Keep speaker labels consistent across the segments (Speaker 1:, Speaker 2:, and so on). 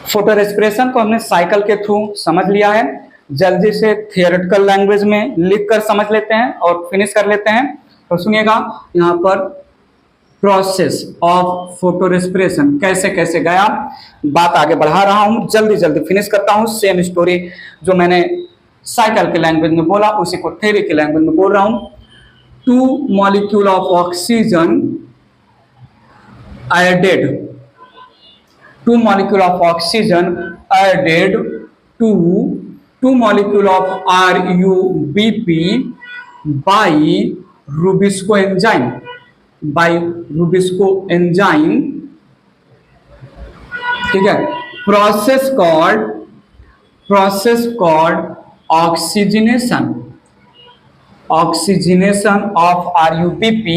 Speaker 1: Photo respiration को हमने cycle के थ्रू समझ लिया है। जल्दी से थियोरेटिकल लैंग्वेज में लिख कर समझ लेते हैं और फिनिश कर लेते हैं। तो सुनिएगा, यहाँ पर प्रोसेस ऑफ फोटो रेस्पिरेशन कैसे कैसे गया, बात आगे बढ़ा रहा हूँ, जल्दी जल्दी फिनिश करता हूँ। सेम स्टोरी जो मैंने साइकिल के लैंग्वेज में बोला उसी को थ्योरी के लैंग्वेज में बोल रहा हूँ। 2 molecule of oxygen added 2 molecule of oxygen added to 2 molecule of RUBP by Rubisco enzyme ठीक है। Process called oxygenation of RUBP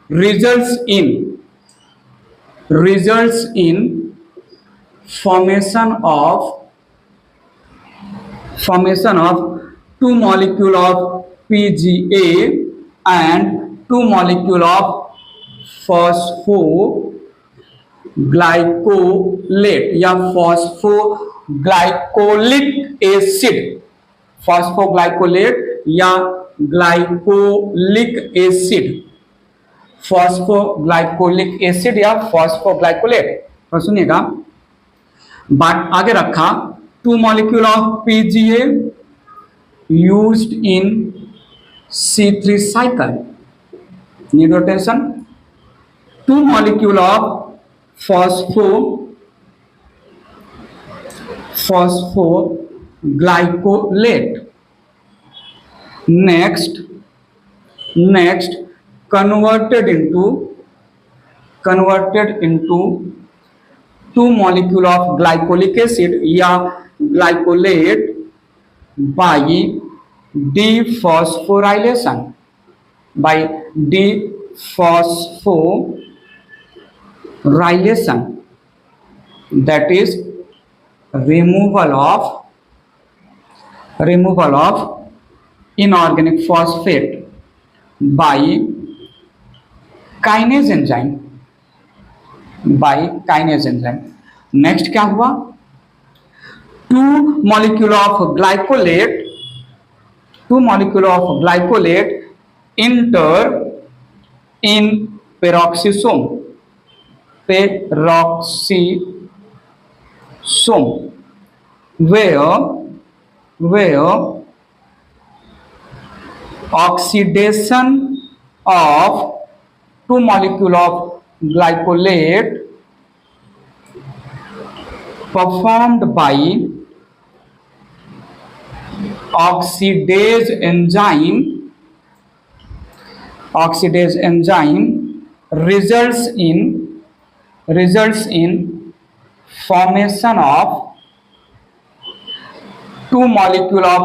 Speaker 1: results in formation of 2 molecule of PGA and 2 molecule of phosphoglycolate या phosphoglycolic acid, phosphoglycolate या glycolic acid या phosphoglycolate. तो सुनिएगा, बात आगे रखा। 2 molecule of PGA used in C3 cycle, need attention। 2 molecule of phosphoglycolate next converted into 2 molecule of glycolic acid या glycolate by dephosphorylation that is removal of inorganic phosphate by kinase enzyme। Next क्या हुआ? 2 molecule of glycolate enter in peroxisome where oxidation of 2 molecule of glycolate performed by oxidase enzyme results in formation of 2 molecule of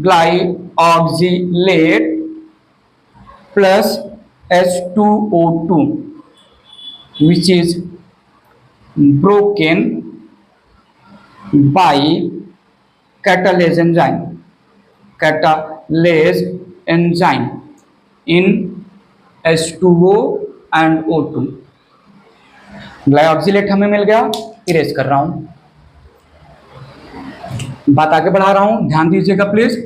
Speaker 1: glyoxylate plus H2O2 which is broken by catalase enzyme in H2O and O2। ग्लायोक्सिलेट हमें मिल गया, erase कर रहा हूं, बात आगे बढ़ा रहा हूं, ध्यान दीजिएगा please.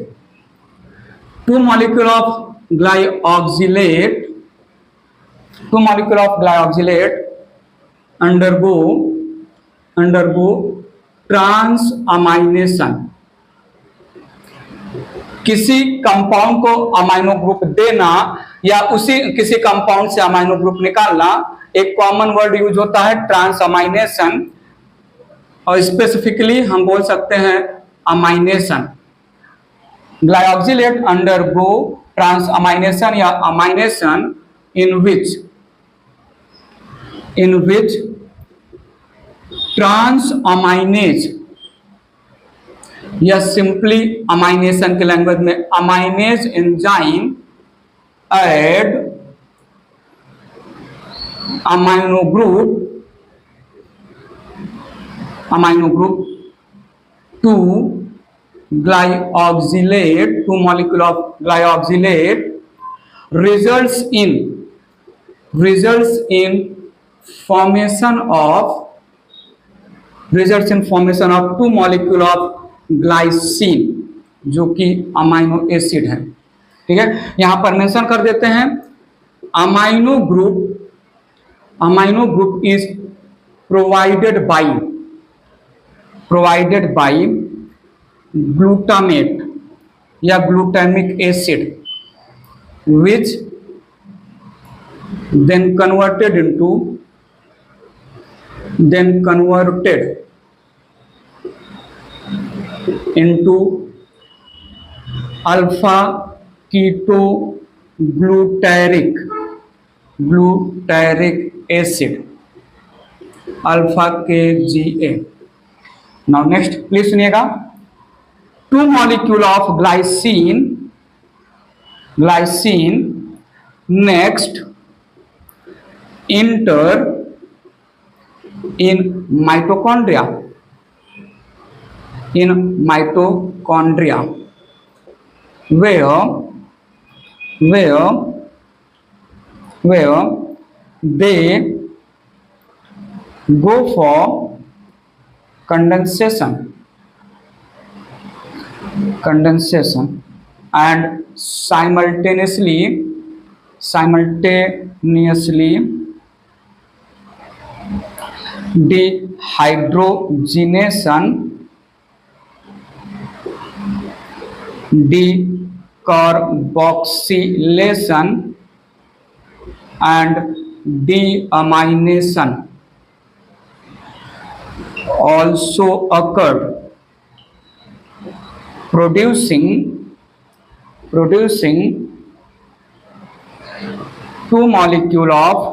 Speaker 1: 2 molecule of glyoxylate undergo transamination। किसी कंपाउंड को अमाइनो ग्रुप देना या उसी किसी कंपाउंड से अमाइनो ग्रुप निकालना, एक कॉमन वर्ड यूज होता है ट्रांसअमाइनेशन, और स्पेसिफिकली हम बोल सकते हैं अमाइनेशन। ग्लायोक्सिलेट अंडरगो ट्रांसअमाइनेशन या अमाइनेशन in which transaminase या सिंपली अमाइनेशन के लैंग्वेज में aminase enzyme add amino group to glyoxylate, 2 molecule of glyoxylate results in formation of two molecule of glycine, जो कि अमाइनो एसिड है। ठीक है, यहां पर मेंशन कर देते हैं amino group is provided by glutamate या glutamic acid, which then converted into alpha ketoglutaric acid, alpha KGA। now next please सुनिएगा, to molecule of glycine next enter in mitochondria where they go for condensation and simultaneously decarboxylation and deamination also occurred, producing to molecule of,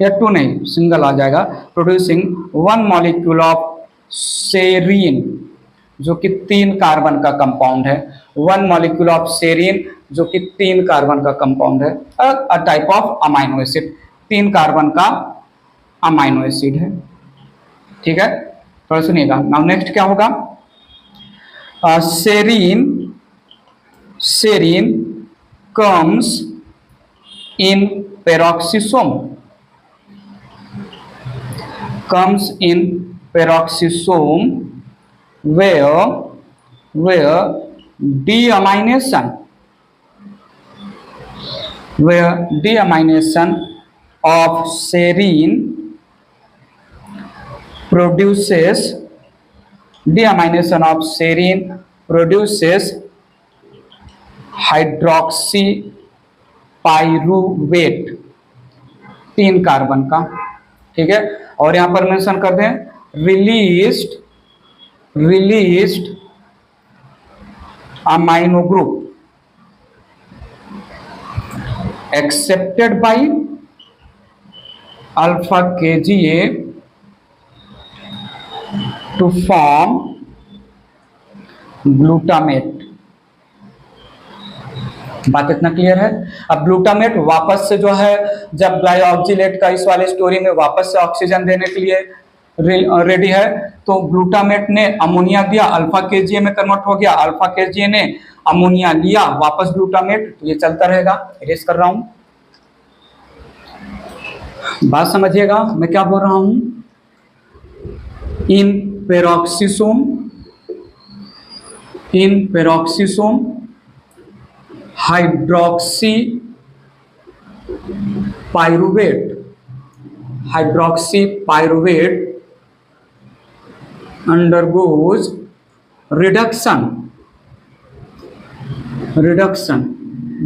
Speaker 1: या to नहीं single आ जाएगा, producing one molecule of serine, जो कि 3 carbon का compound है। One molecule of serine जो कि 3 carbon का कंपाउंड है, a type of amino acid, 3 carbon का अमाइनो एसिड है। ठीक है, थोड़ा सुनिएगा। नाउ नेक्स्ट क्या होगा, serine comes in peroxisome where deamination of serine produces hydroxypyruvate, 3 carbon का। ठीक है, और यहां पर मेंशन कर दें released amino group accepted by alpha KGA to form glutamate. बात इतना क्लियर है। अब ग्लूटामेट वापस से जो है, जब ग्लाइऑक्सिलेट का इस वाले स्टोरी में वापस से ऑक्सीजन देने के लिए रेडी है, तो ग्लूटामेट ने अमोनिया दिया, अल्फा KGA में कन्वर्ट हो गया, अल्फा KGA ने अमोनिया लिया, वापस ग्लूटामेट, तो ये चलता रहेगा। इरेज कर रहा हूं, बात समझिएगा मैं क्या बोल रहा हूं। इन peroxisome hydroxypyruvate undergoes reduction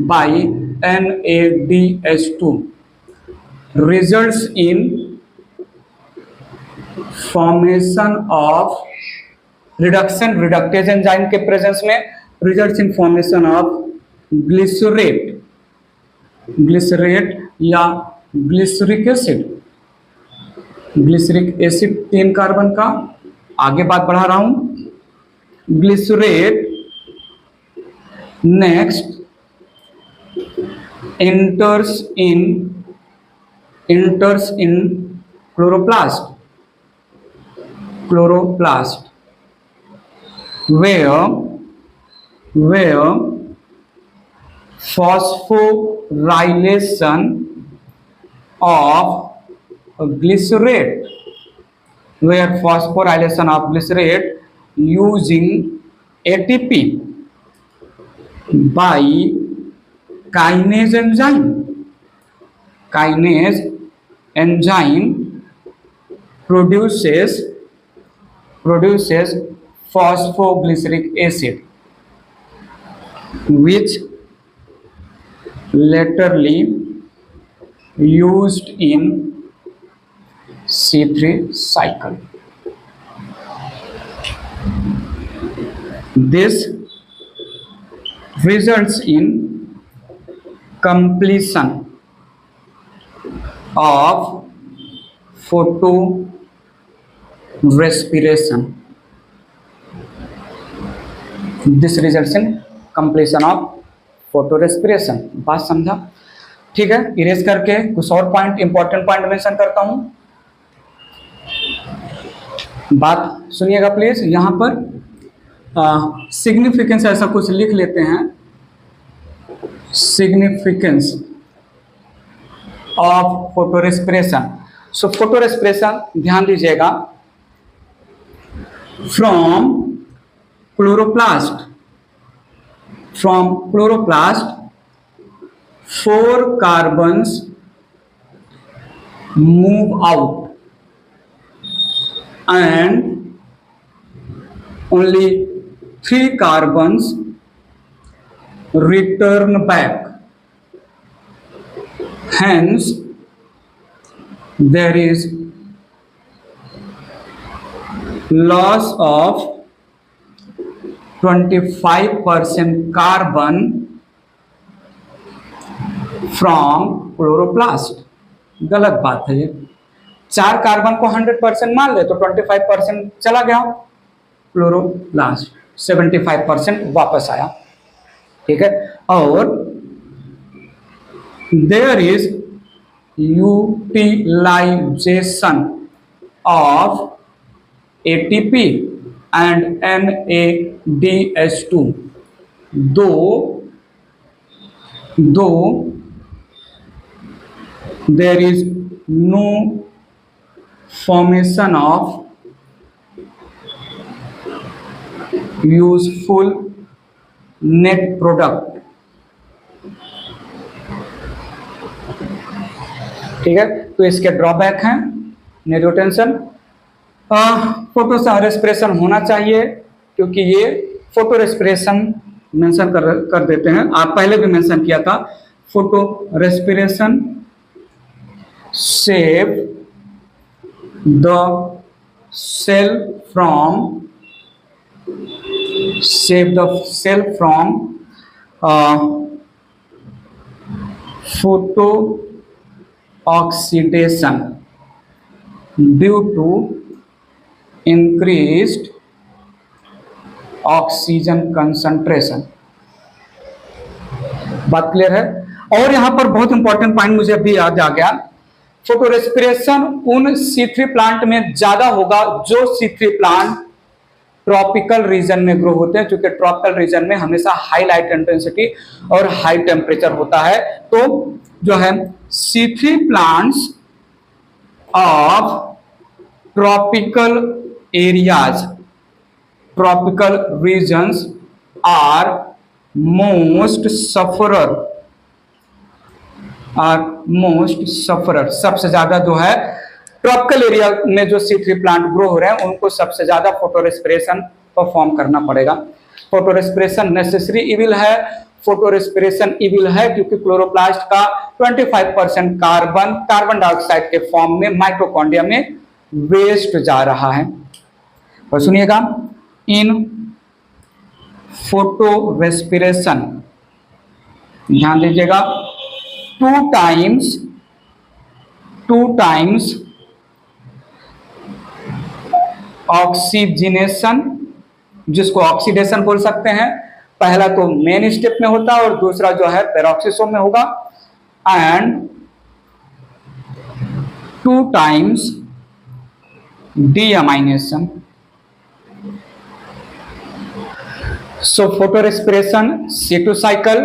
Speaker 1: by NADH2, results in formation of reductase enzyme के प्रेजेंस में results in formation of glycerate या ग्लिसरिक एसिड 3 कार्बन का। आगे बात बढ़ा रहा हूं, glycerate next enters in chloroplast where phosphorylation of glycerate, where phosphorylation of glycerate using ATP by kinase enzyme. Kinase enzyme produces phosphoglyceric acid, which laterally used in C3 cycle. This results in completion of photorespiration. This results in completion of photorespiration. बात समझा? ठीक है, erase करके कुछ और point, important point mention करता हूं। बात सुनिएगा प्लीज। यहां पर सिग्निफिकेंस ऐसा कुछ लिख लेते हैं, सिग्निफिकेंस ऑफ फोटोरेस्पिरेशन। सो फोटोरेस्पिरेशन ध्यान दीजिएगा, from chloroplast 4 carbons move out and only 3 carbons return back. Hence, there is loss of 25% carbon from chloroplast. गलत बात है ये। 4 कार्बन को 100% मान ले तो 25% चला गया क्लोरोप्लास्ट, 75% वापस आया। ठीक है, और there is utilization of ATP and NADH2, though there is no formation of useful net product. ठीक है, तो इसके ड्रॉबैक हैं, नो टेंशन। फोटो रेस्पिरेशन होना चाहिए, क्योंकि ये फोटो रेस्पिरेशन मेंशन कर देते हैं। आप पहले भी मेंशन किया था, photorespiration save the cell from photooxidation due to increased oxygen concentration. बात क्लियर है? और यहां पर बहुत इंपॉर्टेंट पॉइंट मुझे अभी याद आ गया, फोटो रेस्पिरेशन उन C3 प्लांट में ज्यादा होगा जो C3 प्लांट ट्रॉपिकल रीजन में ग्रो होते हैं, क्योंकि ट्रॉपिकल रीजन में हमेशा हाई लाइट इंटेंसिटी और हाई टेम्परेचर होता है। तो जो है C3 plants of tropical areas, tropical regions are most sufferer, सबसे ज्यादा जो है ट्रॉपिकल एरिया में जो C3 प्लांट ग्रो हो रहे हैं उनको सबसे ज्यादा फोटो रेस्पिरेशन परफॉर्म करना पड़ेगा। फोटो रेस्पिरेशन नेसेसरी इविल है, फोटो रेस्पिरेशन इविल है क्योंकि क्लोरोप्लास्ट का 25% कार्बन डाइऑक्साइड के फॉर्म में माइटोकॉन्ड्रिया में वेस्ट जा रहा है। और सुनिएगा, इन फोटो रेस्पिरेशन ध्यान दीजिएगा, 2 टाइम्स ऑक्सीजनेशन, जिसको ऑक्सीडेशन बोल सकते हैं, पहला तो मेन स्टेप में होता है और दूसरा जो है पेरोक्सिसोम में होगा, and 2 times deamination. So photo respiration C2 cycle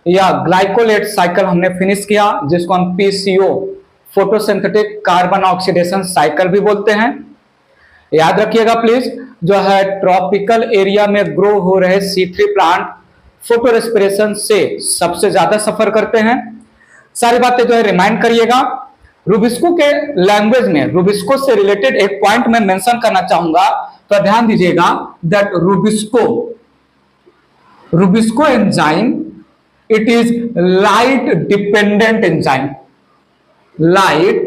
Speaker 1: या ग्लाइकोलेट साइकिल हमने फिनिश किया, जिसको हम PCO photosynthetic carbon oxidation cycle भी बोलते हैं। याद रखिएगा प्लीज, जो है ट्रॉपिकल एरिया में ग्रो हो रहे C3 प्लांट फोटो रेस्पिरेशन से सबसे ज्यादा सफर करते हैं। सारी बातें जो है रिमाइंड करिएगा। रूबिस्को के लैंग्वेज में रूबिस्को से रिलेटेड एक पॉइंट मैं मेंशन करना चाहूंगा, तो ध्यान दीजिएगा that rubisco enzyme it is light dependent enzyme, light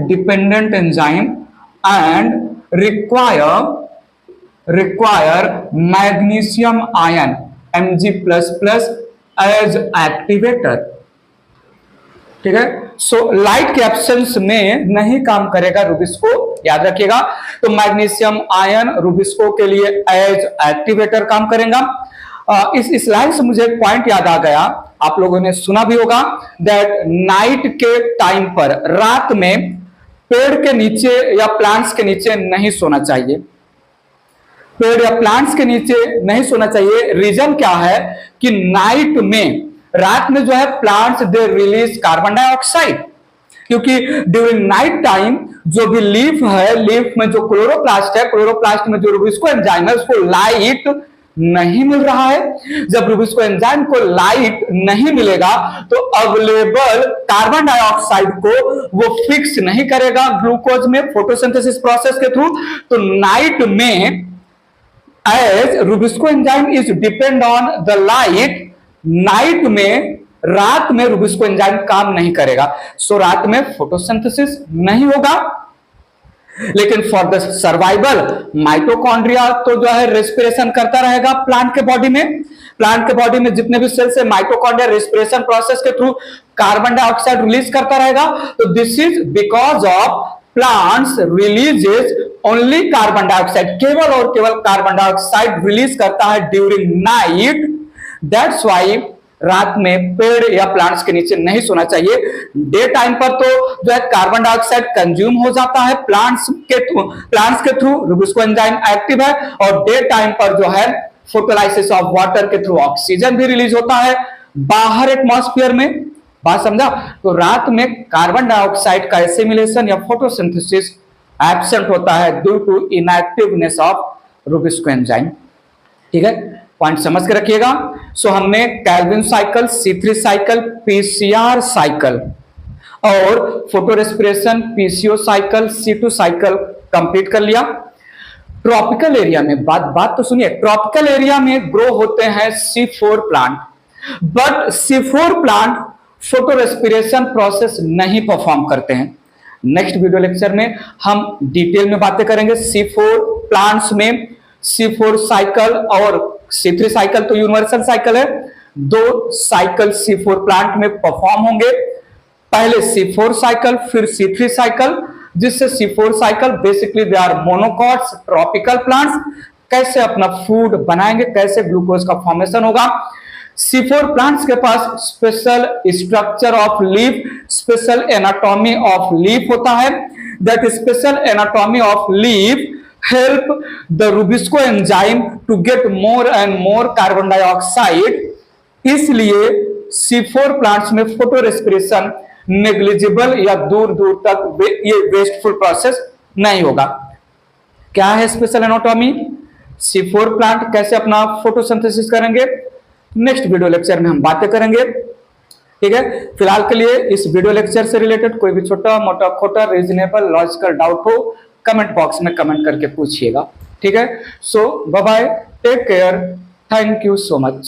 Speaker 1: dependent enzyme and require magnesium ion Mg++ as activator। ठीक है, सो लाइट के एब्सेंस में नहीं काम करेगा रूबिस्को, याद रखिएगा। तो मैग्नीशियम आयन रूबिस्को के लिए एज एक्टिवेटर काम करेगा। इस लाइन से मुझे एक पॉइंट याद आ गया, आप लोगों ने सुना भी होगा दैट नाइट के टाइम पर, रात में पेड़ के नीचे या प्लांट्स के नीचे नहीं सोना चाहिए। पेड़ या प्लांट्स के नीचे नहीं सोना चाहिए। रीजन क्या है कि नाइट में, रात में जो है plants they release carbon dioxide, क्योंकि ड्यूरिंग नाइट टाइम जो भी लीफ है, लीफ में जो क्लोरोप्लास्ट है, क्लोरोप्लास्ट में जो रूबिस्को एंजाइम है उसको लाइट नहीं मिल रहा है। जब रूबिस्को एंजाइम को लाइट नहीं मिलेगा तो अवेलेबल कार्बन डाइऑक्साइड को वो फिक्स नहीं करेगा ग्लूकोज में फोटोसिंथेसिस प्रोसेस के थ्रू। तो नाइट में as rubisco enzyme is depend on the light, night में, रात में रूबिस्को एंजाइम काम नहीं करेगा। सो रात में फोटोसिंथेसिस नहीं होगा। लेकिन फॉर द सर्वाइवल, माइटोकॉन्ड्रिया तो जो है रेस्पिरेशन करता रहेगा प्लांट के बॉडी में। प्लांट के बॉडी में जितने भी सेल्स है, माइटोकॉन्ड्रिया रेस्पिरेशन प्रोसेस के थ्रू कार्बन डाइऑक्साइड रिलीज करता रहेगा। तो this is because of plants releases only carbon dioxide, केवल और केवल कार्बन डाइऑक्साइड रिलीज करता है ड्यूरिंग नाइट। दैट्स वाई रात में पेड़ या प्लांट्स के नीचे नहीं सोना चाहिए। डे टाइम पर तो जो है कार्बन डाइऑक्साइड कंज्यूम हो जाता है प्लांट्स के थ्रू रूबिस्को एंजाइम एक्टिव है, और डे टाइम पर जो है फोटोलाइसिस ऑफ वाटर के थ्रू ऑक्सीजन भी रिलीज होता है बाहर एटमॉस्फेयर में। बात समझा? तो रात में कार्बन डाइऑक्साइड का एसिमिलेशन या फोटोसिंथेसिस एब्सेंट होता है due to inactiveness of RuBisCO enzyme. ठीक है, पॉइंट समझ के रखिएगा। सो हमने Calvin cycle, C3 cycle, PCR cycle और photo respiration PCO cycle, C2 cycle complete कर लिया। ट्रॉपिकल एरिया में बात तो सुनिए, ट्रॉपिकल एरिया में ग्रो होते हैं C4 plant, but C4 plant photo respiration process नहीं परफॉर्म करते हैं। नेक्स्ट वीडियो लेक्चर में हम डिटेल में बातें करेंगे C4 प्लांट्स में C4 साइकिल और C3 साइकिल तो यूनिवर्सल साइकिल है। दो साइकिल C4 प्लांट में परफॉर्म होंगे, पहले C4 साइकिल फिर C3 साइकिल, जिससे C4 cycle basically they are monocots tropical plants, कैसे अपना फूड बनाएंगे, कैसे ग्लूकोज का फॉर्मेशन होगा। C4 प्लांट्स के पास special structure of leaf, special anatomy of leaf होता है। That special anatomy of leaf help the Rubisco enzyme to get more and more carbon dioxide। इसलिए C4 प्लांट्स में फोटो रेस्पिरेशन नेग्लिजिबल या दूर दूर तक ये वेस्टफुल प्रोसेस नहीं होगा। क्या है स्पेशल एनाटॉमी? C4 प्लांट कैसे अपना फोटोसिंथेसिस करेंगे, नेक्स्ट वीडियो लेक्चर में हम बातें करेंगे। ठीक है, फिलहाल के लिए इस वीडियो लेक्चर से रिलेटेड कोई भी छोटा मोटा खोटा रीजनेबल लॉजिकल डाउट हो कमेंट बॉक्स में कमेंट करके पूछिएगा। ठीक है, so bye bye, take care, thank you so much.